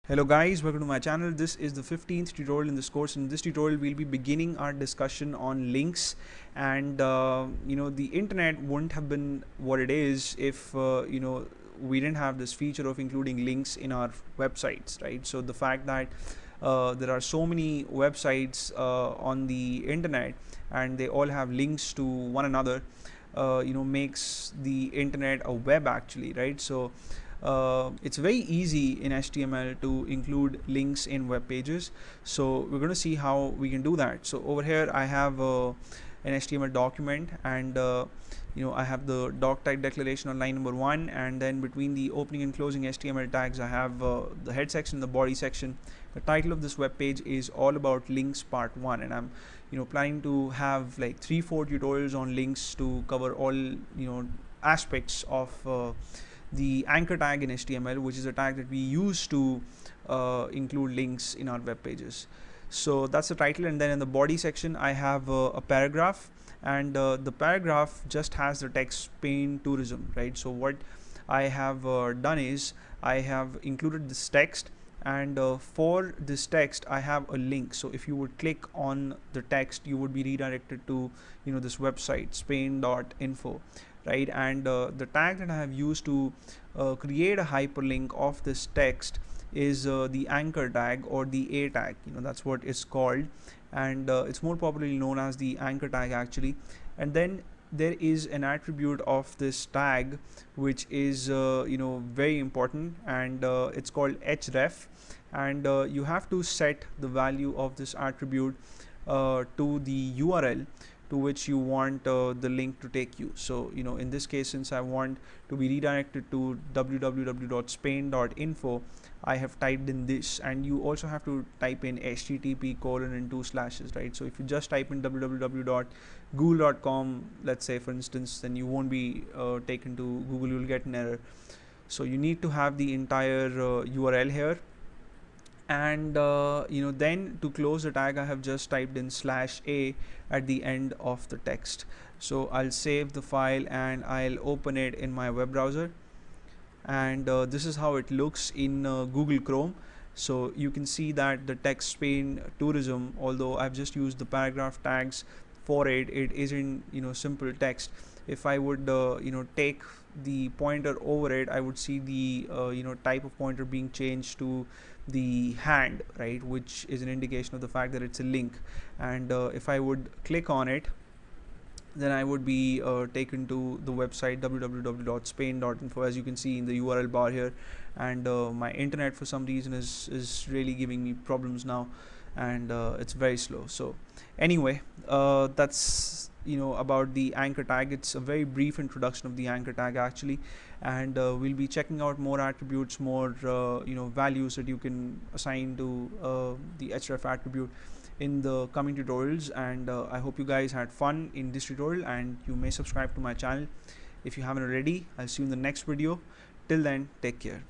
Hello guys, welcome to my channel. This is the 15th tutorial in this course. In this tutorial we'll be beginning our discussion on links, and the internet wouldn't have been what it is if we didn't have this feature of including links in our websites, right? So the fact that there are so many websites on the internet and they all have links to one another makes the internet a web actually, right? So it's very easy in HTML to include links in web pages. So we're going to see how we can do that. So over here I have an HTML document, and I have the doc type declaration on line number 1, and then between the opening and closing HTML tags I have the head section, the body section. The title of this web page is all about links part 1, and I'm planning to have like 3-4 tutorials on links to cover all aspects of the anchor tag in HTML, which is a tag that we use to include links in our web pages. So that's the title, and then in the body section I have a paragraph, and the paragraph just has the text Spain tourism, right? So what I have done is I have included this text, and for this text I have a link. So if you would click on the text, you would be redirected to this website spain.info, right? And the tag that I have used to create a hyperlink of this text is the anchor tag, or the A tag. That's what it's called, and it's more popularly known as the anchor tag actually. And then there is an attribute of this tag which is very important, and it's called href, and you have to set the value of this attribute to the URL to which you want the link to take you. So in this case, since I want to be redirected to www.spain.info, I have typed in this, and you also have to type in http:// and 2 slashes, right? So if you just type in www.google.com, let's say for instance, then you won't be taken to Google, you'll get an error. So you need to have the entire URL here, and then to close the tag I have just typed in /a at the end of the text. So I'll save the file and I'll open it in my web browser, and this is how it looks in Google Chrome. So you can see that the text Spain tourism, although I've just used the paragraph tags for it, it isn't simple text. If I would take the pointer over it, I would see the type of pointer being changed to the hand, right, which is an indication of the fact that it's a link. And if I would click on it, then I would be taken to the website www.spain.info, as you can see in the URL bar here. And my internet for some reason is really giving me problems now, and it's very slow. So anyway, that's about the anchor tag. It's a very brief introduction of the anchor tag actually, and we'll be checking out more attributes, more values that you can assign to the href attribute in the coming tutorials. And I hope you guys had fun in this tutorial, and you may subscribe to my channel if you haven't already. I'll see you in the next video. Till then, take care.